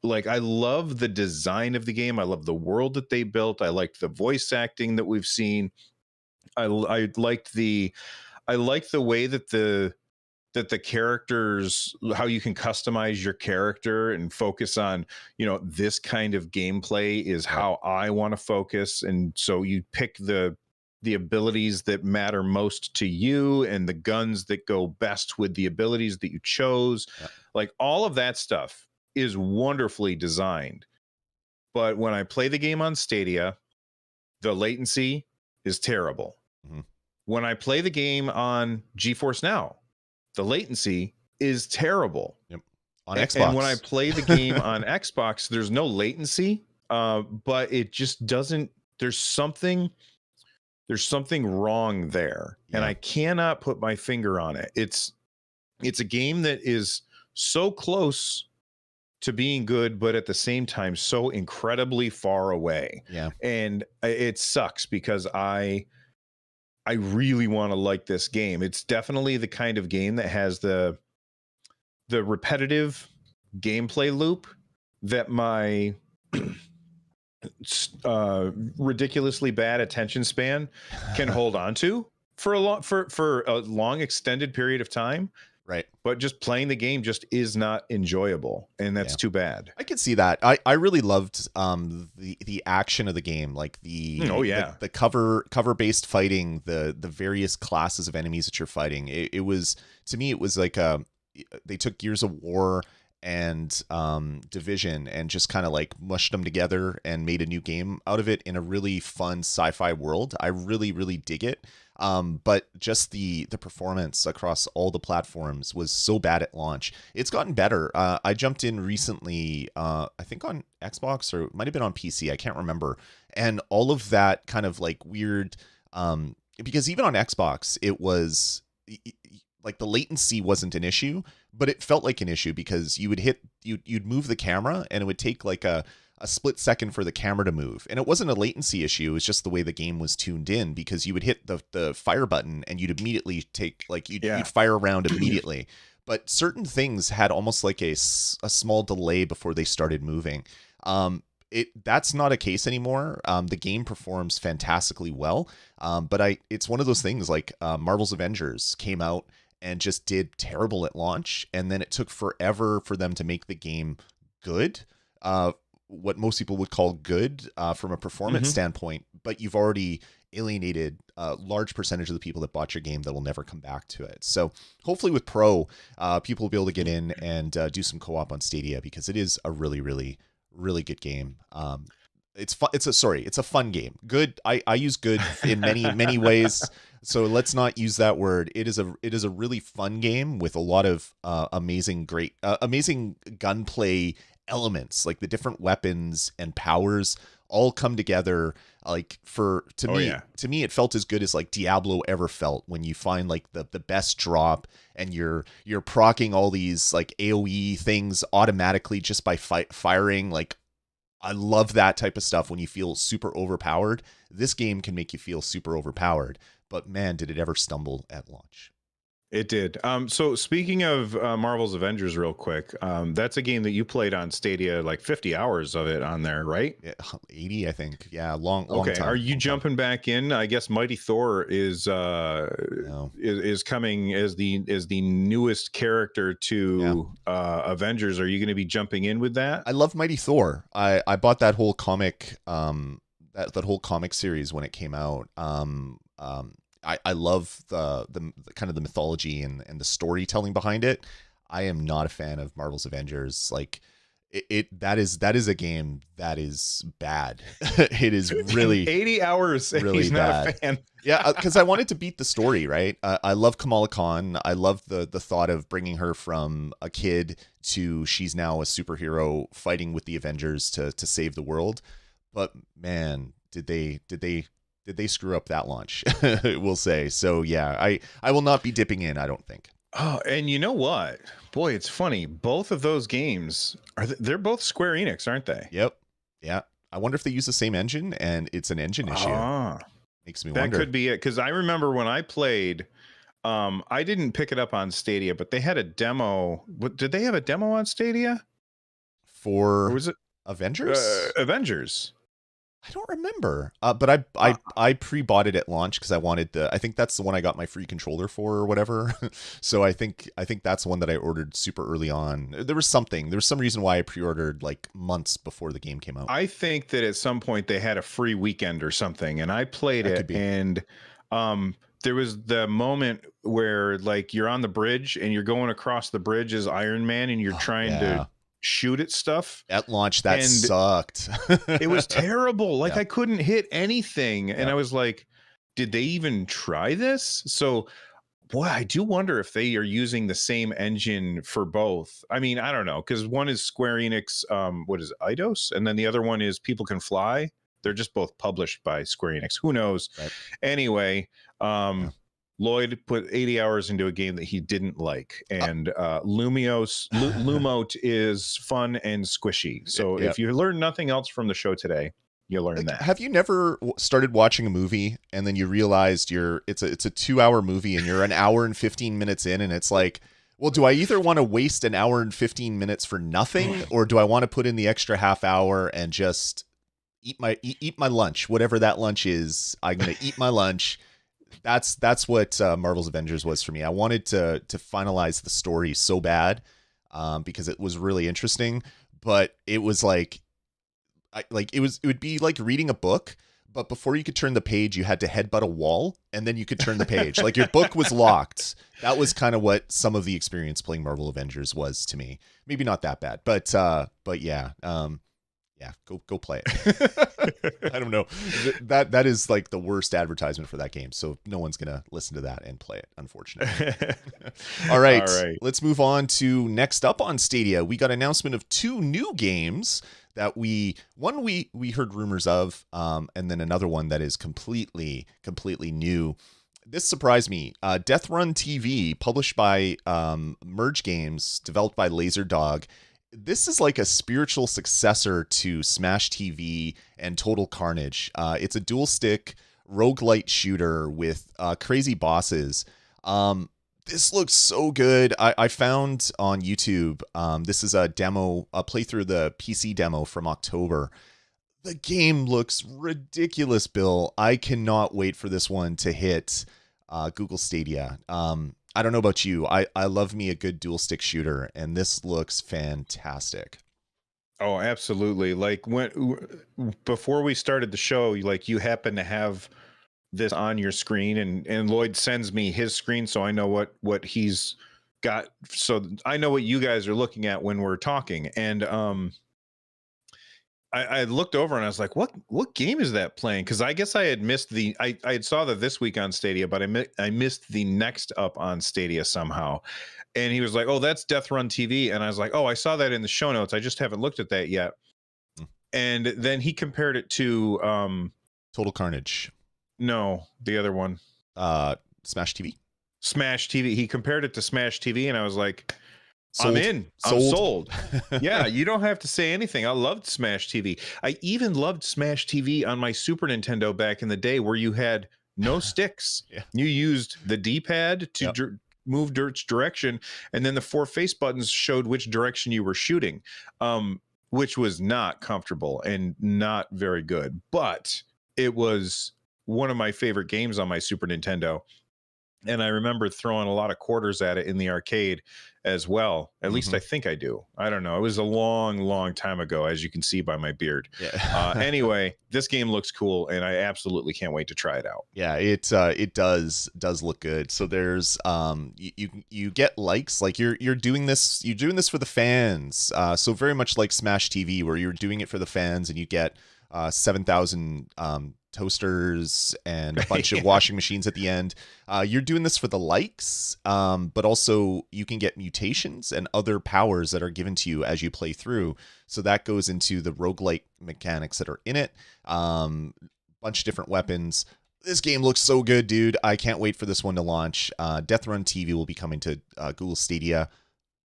Like I love the design of the game. I love the world that they built. I liked the voice acting that we've seen. I liked the way that the characters, how you can customize your character and focus on, this kind of gameplay is how I want to focus. And so you pick the abilities that matter most to you and the guns that go best with the abilities that you chose. Yeah. Like all of that stuff is wonderfully designed. But when I play the game on Stadia, the latency is terrible. When I play the game on GeForce Now, the latency is terrible. On Xbox. And when I play the game on Xbox, there's no latency, but it just doesn't. There's something wrong there, and I cannot put my finger on it. It's a game that is so close to being good, but at the same time so incredibly far away. And it sucks because I really want to like this game. It's definitely the kind of game that has the repetitive gameplay loop that my ridiculously bad attention span can hold on to for a long extended period of time. Right. But just playing the game just is not enjoyable, and that's too bad. I can see that. I really loved the action of the game, like the cover based fighting, the various classes of enemies that you're fighting. It was, to me, it was like they took Gears of War and Division and just kind of like mushed them together and made a new game out of it in a really fun sci-fi world. I really, really dig it. But just the performance across all the platforms was so bad at launch. It's gotten better. I jumped in recently, I think on Xbox, or it might have been on PC. I can't remember. And all of that kind of like weird, because even on Xbox, it was like the latency wasn't an issue, but it felt like an issue because you'd move the camera and it would take like a split second for the camera to move. And it wasn't a latency issue. It was just the way the game was tuned in, because you would hit the fire button and you'd immediately take, like, you'd fire around immediately. But certain things had almost like a small delay before they started moving. That's not a case anymore. The game performs fantastically well. But it's one of those things like Marvel's Avengers came out and just did terrible at launch. And then it took forever for them to make the game good. What most people would call good from a performance standpoint, but you've already alienated a large percentage of the people that bought your game that will never come back to it. So hopefully with Pro, people will be able to get in and do some co-op on Stadia, because it is a really, really, really good game. It's fun. It's a fun game. Good. I use good in many ways. So let's not use that word. It is a really fun game with a lot of amazing gunplay elements, like the different weapons and powers all come together. Like to me, it felt as good as like Diablo ever felt, when you find like the best drop and you're proccing all these like AoE things automatically just by firing. Like, I love that type of stuff when you feel super overpowered. This game can make you feel super overpowered, but man, did it ever stumble at launch. It did. So speaking of Marvel's Avengers real quick, that's a game that you played on Stadia, like 50 hours of it on there, right? Yeah, 80, I think. Yeah, long okay. time. Are you jumping back in? I guess Mighty Thor is coming as the newest character to Avengers. Are you going to be jumping in with that? I love Mighty Thor. I bought that whole comic that whole comic series when it came out. I love the kind of the mythology and the storytelling behind it. I am not a fan of Marvel's Avengers. Like, That is a game that is bad. It is really 80 hours. really He's not bad. a fan. Yeah, because I wanted to beat the story, right? I love Kamala Khan. I love the thought of bringing her from a kid to she's now a superhero fighting with the Avengers to save the world. But man, did they screw up that launch? We'll say. So yeah, I will not be dipping in, I don't think. Oh, and you know what? Boy, it's funny. Both of those games they're both Square Enix, aren't they? Yep. Yeah. I wonder if they use the same engine and it's an engine issue. Makes me wonder. That could be it. Because I remember when I played, I didn't pick it up on Stadia, but they had a demo. Did they have a demo on Stadia? For or was it Avengers? Avengers. I don't remember. But I pre-bought it at launch because I wanted I think that's the one I got my free controller for or whatever. So I think that's one that I ordered super early on. There was some reason why I pre-ordered like months before the game came out. I think that at some point they had a free weekend or something, and I played it, and there was the moment where like you're on the bridge and you're going across the bridge as Iron Man and you're trying to shoot at stuff at launch. That sucked. It was terrible. Like I couldn't hit anything. Yeah. And I was like, did they even try this? So boy, I do wonder if they are using the same engine for both. I mean, I don't know, because one is Square Enix, what is it, Eidos? And then the other one is People Can Fly. They're just both published by Square Enix. Who knows? Right. Anyway, Lloyd put 80 hours into a game that he didn't like, and Lumos is fun and squishy. So if you learn nothing else from the show today, you learn that. Have you never started watching a movie and then you realized it's a 2-hour movie and you're an hour and 15 minutes in, and it's like, well, do I either want to waste an hour and 15 minutes for nothing, or do I want to put in the extra half hour and just eat my lunch, whatever that lunch is? I'm gonna eat my lunch. That's what Marvel's Avengers was for me. I wanted to finalize the story so bad because it was really interesting, but it was like it would be like reading a book, but before you could turn the page, you had to headbutt a wall, and then you could turn the page. Like your book was locked. That was kind of what some of the experience playing Marvel Avengers was to me. Maybe not that bad, but yeah. Yeah, go play it. I don't know. That is like the worst advertisement for that game. So no one's going to listen to that and play it, unfortunately. All right. Let's move on to next up on Stadia. We got announcement of 2 new games that we heard rumors of, and then another one that is completely new. This surprised me. Death Run TV, published by Merge Games, developed by LaserDog. This is like a spiritual successor to Smash TV and Total Carnage. It's a dual stick roguelite shooter with crazy bosses. This looks so good. I found on YouTube, this is a playthrough, the PC demo from October. The game looks ridiculous, Bill. I cannot wait for this one to hit Google Stadia. I don't know about you. I love me a good dual stick shooter, and this looks fantastic. Oh, absolutely. Like before we started the show, like you happen to have this on your screen, and Lloyd sends me his screen, so I know what he's got. So I know what you guys are looking at when we're talking. And I looked over and I was like, what game is that playing? Because I guess I had missed I had saw that this week on Stadia, but I missed the next up on Stadia somehow. And he was like, oh, that's Death Run TV. And I was like, oh, I saw that in the show notes. I just haven't looked at that yet. And then he compared it to Total Carnage. No, the other one. Smash TV. Smash TV. He compared it to Smash TV, and I was like, sold. I'm in. I'm sold. Yeah, you don't have to say anything. I loved Smash TV. I even loved Smash TV on my Super Nintendo back in the day, where you had no sticks. Yeah. You used the D-pad to move Dirt's direction, and then the 4 face buttons showed which direction you were shooting, which was not comfortable and not very good. But it was one of my favorite games on my Super Nintendo. And I remember throwing a lot of quarters at it in the arcade as well. At least Hmm. I think I do. I don't know. It was a long, long time ago, as you can see by my beard. Yeah. Anyway, this game looks cool, and I absolutely can't wait to try it out. Yeah, it does look good. So there's you get likes, like you're doing this for the fans. So very much like Smash TV, where you're doing it for the fans and you get 7,000 toasters and a bunch of Yeah. washing machines at the end. You're doing this for the likes, but also you can get mutations and other powers that are given to you as you play through. So that goes into the roguelike mechanics that are in it. Bunch of different weapons. This game looks so good, dude. I can't wait for this one to launch. Death Run TV will be coming to Google Stadia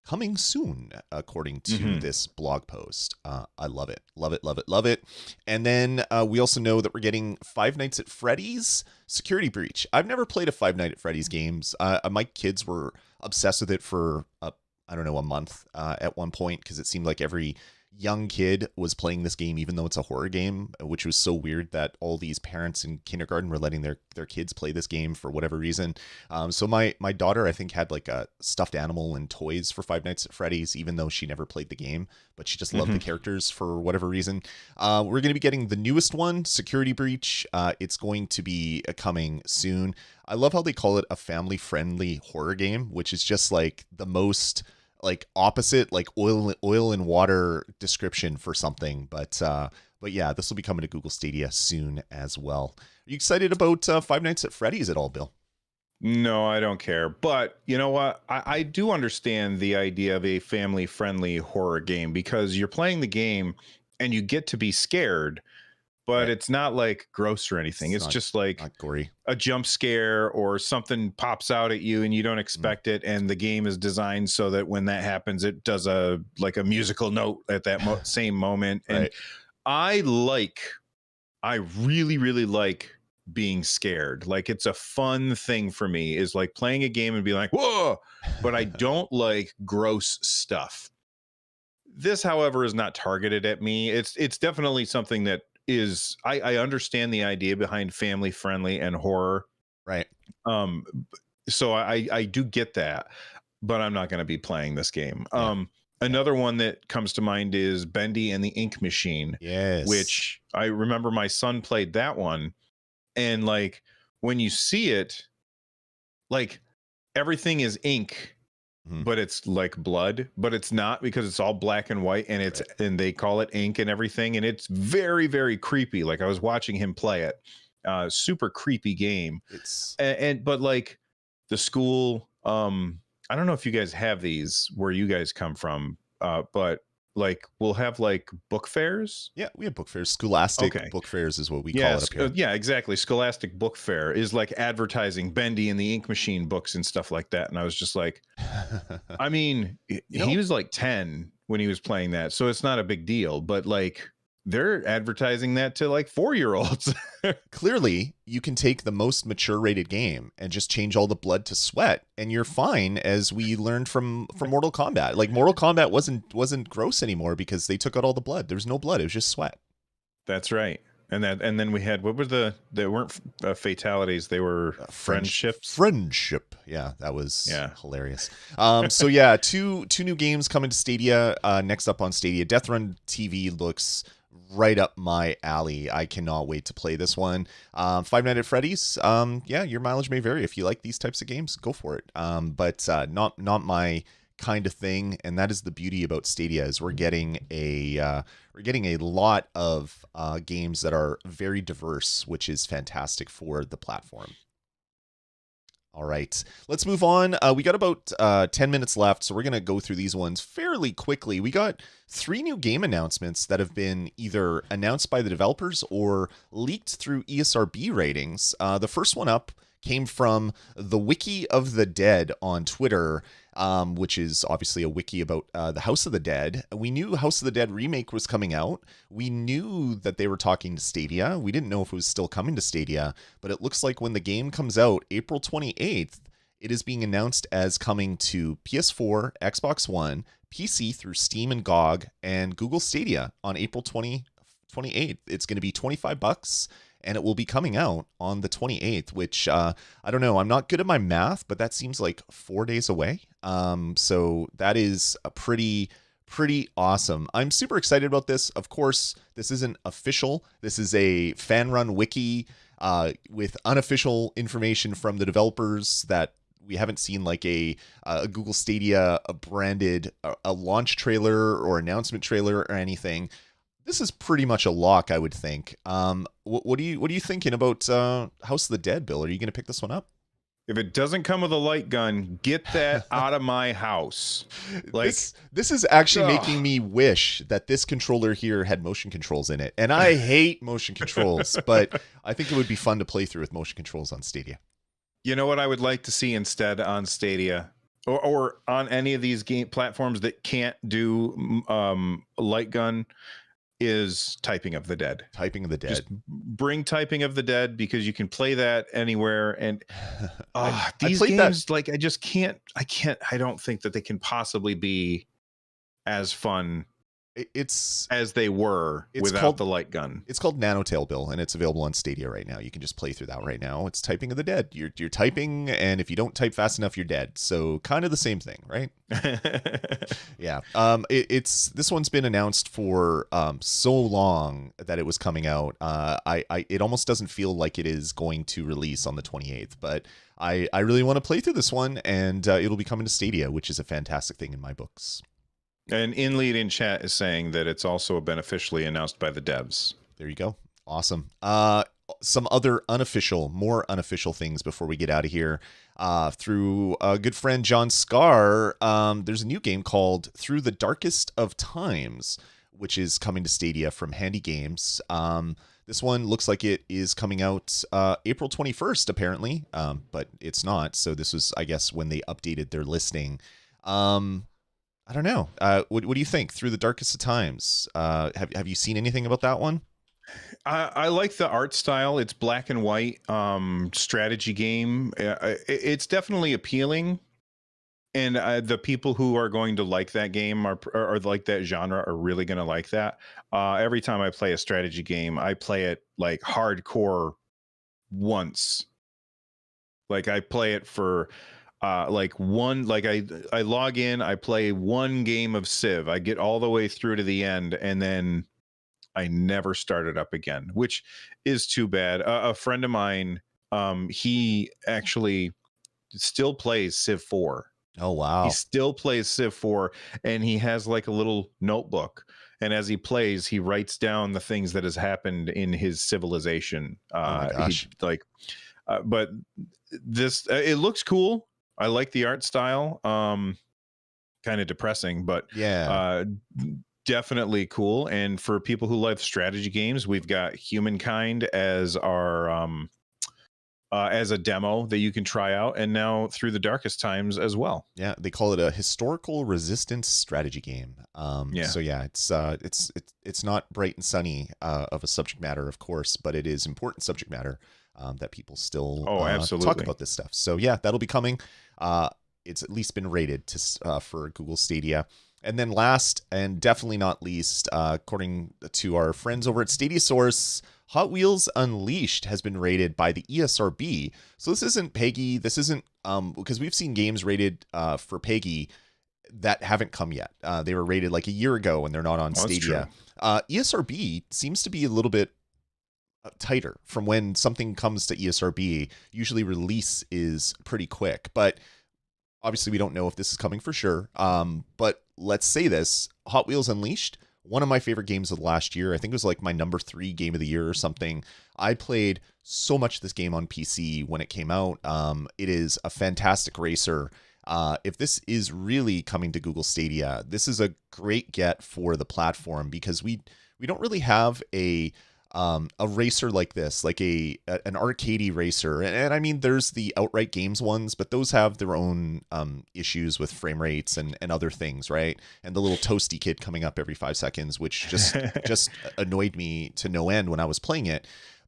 coming soon, according to Hmm. this blog post. I love it. Love it, love it, love it. And then we also know that we're getting Five Nights at Freddy's Security Breach. I've never played a Five Nights at Freddy's games. My kids were obsessed with it for, I don't know, a month at one point, because it seemed like every young kid was playing this game, even though it's a horror game, which was so weird that all these parents in kindergarten were letting their kids play this game for whatever reason. So my daughter, I think, had like a stuffed animal and toys for Five Nights at Freddy's, even though she never played the game, but she just loved the Hmm. characters for whatever reason. We're going to be getting the newest one, Security Breach. It's going to be coming soon. I love how they call it a family-friendly horror game, which is just like the most like opposite, like oil and water description for something. But yeah, this will be coming to Google Stadia soon as well. Are you excited about Five Nights at Freddy's at all, Bill? No, I don't care. But you know what? I do understand the idea of a family friendly horror game, because you're playing the game and you get to be scared, but Right. it's not like gross or anything. It's just like Not gory. a jump scare or something pops out at you and you don't Mm. expect it. And the game is designed so that when that happens, it does a like a musical note at that same moment. And Right. I like, I really, really like being scared. Like it's a fun thing for me, is like playing a game and being like, whoa, but I don't like gross stuff. This, however, is not targeted at me. It's definitely something that is, I understand the idea behind family friendly and horror. Right. Um, so I do get that, but I'm not going to be playing this game. Yeah. Another one that comes to mind is Bendy and the Ink Machine, Yes. which I remember my son played that one. And like when you see it, like everything is ink, Mhm. but it's like blood, but it's not, because it's all black and white, and it's Right. and they call it ink and everything, and it's very, very creepy. Like I was watching him play it. Super creepy game. It's And but like the school, I don't know if you guys have these where you guys come from, but like we'll have like book fairs. yeah, we have book fairs. Scholastic Okay. book fairs is what we call it up here. Yeah, exactly. Scholastic Book Fair is like advertising Bendy and the Ink Machine books and stuff like that. And I was just like, I mean, You he know, was like 10 when he was playing that, so it's not a big deal. But like, they're advertising that to like 4-year-olds. clearly you can take the most mature rated game and just change all the blood to sweat and you're fine, as we learned from Mortal Kombat. Like Mortal Kombat wasn't gross anymore because they took out all the blood. There was no blood, it was just sweat. That's right. And then we had, what were they weren't fatalities, they were friendships. Friendship. Yeah, that was Yeah. hilarious. So yeah, two new games coming to Stadia. Next up on Stadia, Death Run TV looks right up my alley. I cannot wait to play this one. Five Nights at Freddy's. Yeah, your mileage may vary. If you like these types of games, go for it. But not my kind of thing. And that is the beauty about Stadia, is we're getting a lot of games that are very diverse, which is fantastic for the platform. All right, let's move on. We got about 10 minutes left, so we're going to go through these ones fairly quickly. We got 3 new game announcements that have been either announced by the developers or leaked through ESRB ratings. The first one up came from the Wiki of the Dead on Twitter, which is obviously a wiki about the House of the Dead. We knew House of the Dead remake was coming out. We knew that they were talking to Stadia. We didn't know if it was still coming to Stadia, but it looks like when the game comes out, April 28th, it is being announced as coming to PS4, Xbox One, PC through Steam and GOG, and Google Stadia on April 28th. It's going to be $25, and it will be coming out on the 28th, which I don't know. I'm not good at my math, but that seems like 4 days away. So that is a pretty awesome. I'm super excited about this. Of course, this isn't official. This is a fan run wiki with unofficial information from the developers that we haven't seen, like a Google Stadia branded a launch trailer or announcement trailer or anything. This is pretty much a lock, I would think. What are you thinking about House of the Dead, Bill? Are you going to pick this one up? If it doesn't come with a light gun, get that out of my house. Like this is actually making me wish that this controller here had motion controls in it. And I hate motion controls, but I think it would be fun to play through with motion controls on Stadia. You know what I would like to see instead on Stadia or on any of these game platforms that can't do light gun is Typing of the Dead. Typing of the Dead. Just bring Typing of the Dead, because you can play that anywhere. And these games, like, I don't think that they can possibly be as fun as they were without the light gun. It's called Nanotale, Bill, and it's available on Stadia right now. You can just play through that right now. It's Typing of the Dead. You're typing, and if you don't type fast enough, you're dead. So kind of the same thing, right? Yeah. It's this one's been announced for so long that it was coming out. It almost doesn't feel like it is going to release on the 28th, but I really want to play through this one, and it'll be coming to Stadia, which is a fantastic thing in my books. And InLead in chat is saying that it's also been officially announced by the devs. There you go. Awesome. Some other more unofficial things before we get out of here. Through a good friend, John Scar, there's a new game called Through the Darkest of Times, which is coming to Stadia from Handy Games. This one looks like it is coming out April 21st, apparently, but it's not. So this was, I guess, when they updated their listing. I don't know. What do you think? Through the Darkest of Times. Have you seen anything about that one? I like the art style. It's black and white strategy game. It's definitely appealing. And the people who are going to like that game or like that genre are really going to like that. Every time I play a strategy game, I play it like hardcore once. Like I play it for... I log in, I play one game of Civ, I get all the way through to the end, and then I never start it up again, which is too bad. A friend of mine, he actually still plays Civ 4. Oh, wow. He still plays Civ 4, and he has like a little notebook. And as he plays, he writes down the things that has happened in his civilization. Oh my gosh. But this, it looks cool. I like the art style. Kind of depressing, but yeah, definitely cool. And for people who love strategy games, we've got Humankind as our as a demo that you can try out, and now Through the Darkest Times as well. Yeah, they call it a historical resistance strategy game. So yeah, it's not bright and sunny of a subject matter, of course, but it is important subject matter that people still absolutely talk about this stuff. So yeah, that'll be coming. It's at least been rated for Google Stadia. And then last and definitely not least, according to our friends over at Stadia Source, Hot Wheels Unleashed has been rated by the ESRB. So this isn't PEGI. This isn't because we've seen games rated for PEGI that haven't come yet. They were rated like a year ago and they're not on Stadia. ESRB seems to be a little bit tighter from when something comes to ESRB. Usually release is pretty quick, but obviously we don't know if this is coming for sure. But let's say this, Hot Wheels Unleashed, one of my favorite games of the last year. I think it was like my number 3 game of the year or something. I played so much this game on PC when it came out. It is a fantastic racer. If this is really coming to Google Stadia, this is a great get for the platform because we don't really have a racer like this, like an arcadey racer. And I mean, there's the outright games ones, but those have their own issues with frame rates and other things, right? And the little toasty kid coming up every 5 seconds, which just annoyed me to no end when I was playing it.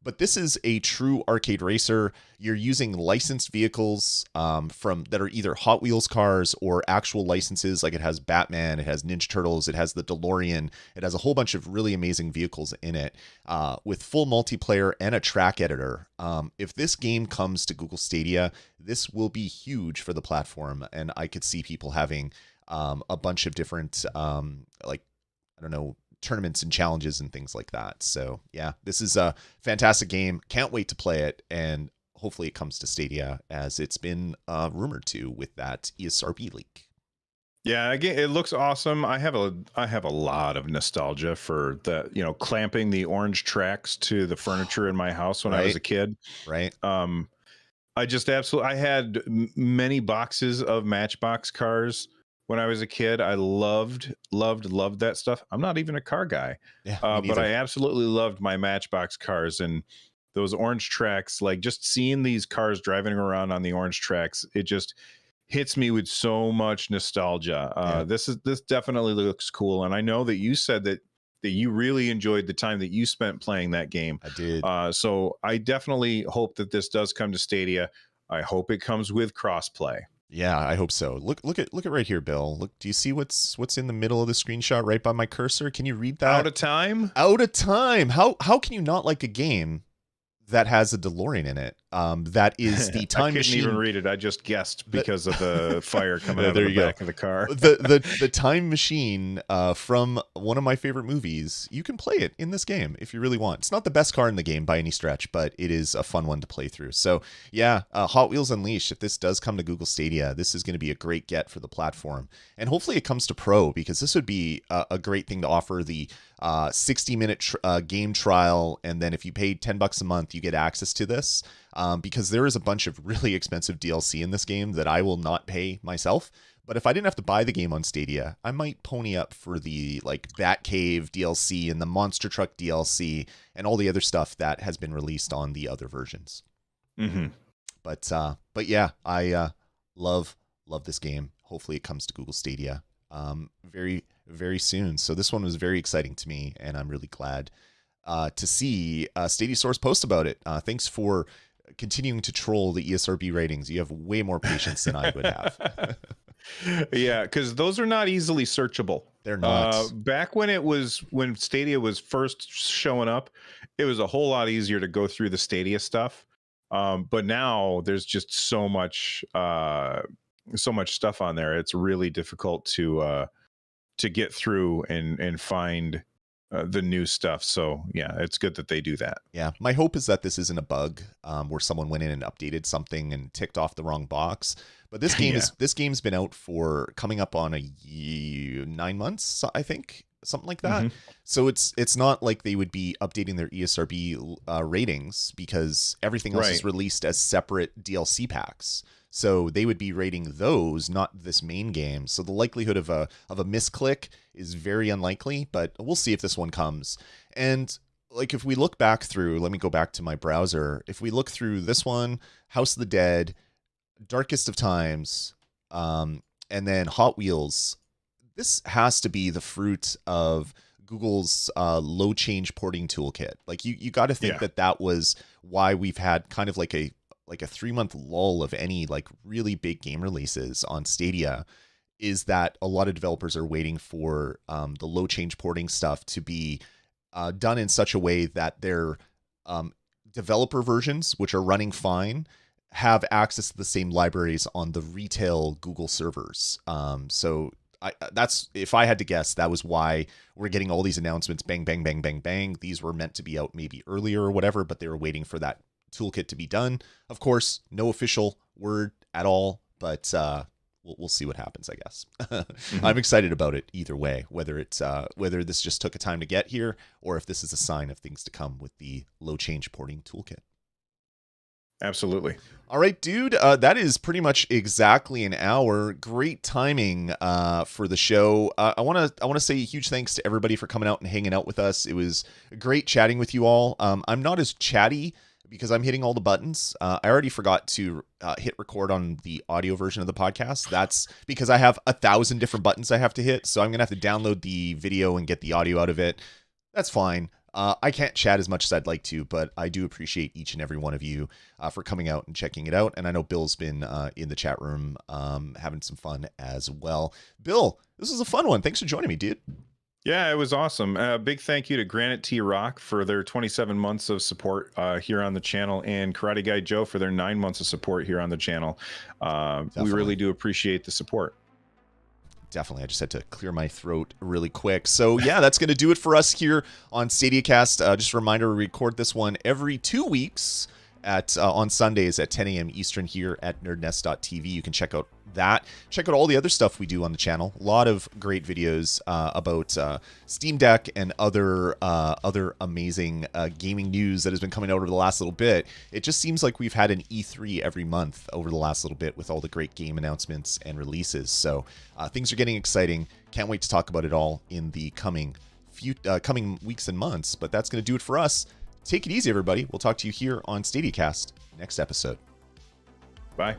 But this is a true arcade racer. You're using licensed vehicles from that are either Hot Wheels cars or actual licenses. Like it has Batman, it has Ninja Turtles, it has the DeLorean. It has a whole bunch of really amazing vehicles in it with full multiplayer and a track editor. If this game comes to Google Stadia, this will be huge for the platform. And I could see people having a bunch of different, like, I don't know, tournaments and challenges and things like that. So yeah, this is a fantastic game. Can't wait to play it, and hopefully it comes to Stadia as it's been rumored to with that ESRB leak. Yeah, again, it looks awesome. I have a lot of nostalgia for the, clamping the orange tracks to the furniture in my house when I was a kid. Right. I had many boxes of Matchbox cars when I was a kid. I loved that stuff. I'm not even a car guy, Yeah, but I absolutely loved my Matchbox cars, and those orange tracks. Like just seeing these cars driving around on the orange tracks, it just hits me with so much nostalgia. This definitely looks cool, and I know that you said that you really enjoyed the time that you spent playing that game. I did. So I definitely hope that this does come to Stadia. I hope it comes with crossplay. Yeah, I hope so. Look at right here, Bill. Look, do you see what's in the middle of the screenshot right by my cursor? Can you read that? Out of time? Out of time. How can you not like a game that has a DeLorean in it? That is the time machine. I couldn't even read it. I just guessed because of the fire coming out of the back of the car. The time machine from one of my favorite movies. You can play it in this game if you really want. It's not the best car in the game by any stretch, but it is a fun one to play through. So yeah, Hot Wheels Unleashed. If this does come to Google Stadia, this is going to be a great get for the platform, and hopefully it comes to Pro, because this would be a great thing to offer the 60-minute game trial, and then if you paid $10 a month, you get access to this. Because there is a bunch of really expensive DLC in this game that I will not pay myself. But if I didn't have to buy the game on Stadia, I might pony up for the like Batcave DLC and the Monster Truck DLC and all the other stuff that has been released on the other versions. Mm-hmm. But yeah, I love this game. Hopefully it comes to Google Stadia very, very soon. So this one was very exciting to me, and I'm really glad to see Stadia Source post about it. Thanks for continuing to troll the ESRB ratings. You have way more patience than I would have. Yeah, because those are not easily searchable. They're not. Back when Stadia was first showing up, it was a whole lot easier to go through the Stadia stuff. But now there's just so much stuff on there. It's really difficult to get through and find the new stuff. So yeah, it's good that they do that. Yeah, my hope is that this isn't a bug where someone went in and updated something and ticked off the wrong box. But this game this game's been out for coming up on 9 months, I think, something like that. Mm-hmm. So it's not like they would be updating their ESRB ratings, because everything else is released as separate DLC packs. So they would be rating those, not this main game. So the likelihood of a misclick is very unlikely, but we'll see if this one comes. And like if we look back through, let me go back to my browser. If we look through this one, House of the Dead, Darkest of Times, and then Hot Wheels, this has to be the fruit of Google's low change porting toolkit. Like you got to think that was why we've had kind of like a 3-month lull of any like really big game releases on Stadia, is that a lot of developers are waiting for the low change porting stuff to be done in such a way that their developer versions, which are running fine, have access to the same libraries on the retail Google servers. So that's, if I had to guess, that was why we're getting all these announcements, bang, bang, bang, bang, bang. These were meant to be out maybe earlier or whatever, but they were waiting for that toolkit to be done. Of course, no official word at all, but we'll see what happens, I guess. Mm-hmm. I'm excited about it either way, whether this just took a time to get here or if this is a sign of things to come with the low change porting toolkit. Absolutely. All right, dude. That is pretty much exactly an hour. Great timing for the show. I want to say a huge thanks to everybody for coming out and hanging out with us. It was great chatting with you all. I'm not as chatty because I'm hitting all the buttons. I already forgot to hit record on the audio version of the podcast. That's because I have 1,000 different buttons I have to hit. So I'm going to have to download the video and get the audio out of it. That's fine. I can't chat as much as I'd like to, but I do appreciate each and every one of you for coming out and checking it out. And I know Bill's been in the chat room having some fun as well. Bill, this was a fun one. Thanks for joining me, dude. Yeah, it was awesome. Big thank you to Granite T Rock for their 27 months of support here on the channel, and Karate Guy Joe for their 9 months of support here on the channel. We really do appreciate the support. Definitely. I just had to clear my throat really quick. So yeah, that's going to do it for us here on Stadiacast. Just a reminder, we record this one every 2 weeks at on Sundays at 10 a.m. Eastern here at nerdnest.tv. You can check out that. Check out all the other stuff we do on the channel. A lot of great videos about Steam Deck and other amazing gaming news that has been coming out over the last little bit. It just seems like we've had an E3 every month over the last little bit with all the great game announcements and releases. So things are getting exciting. Can't wait to talk about it all in the coming weeks and months. But that's going to do it for us. Take it easy, everybody. We'll talk to you here on Stadiacast next episode. Bye.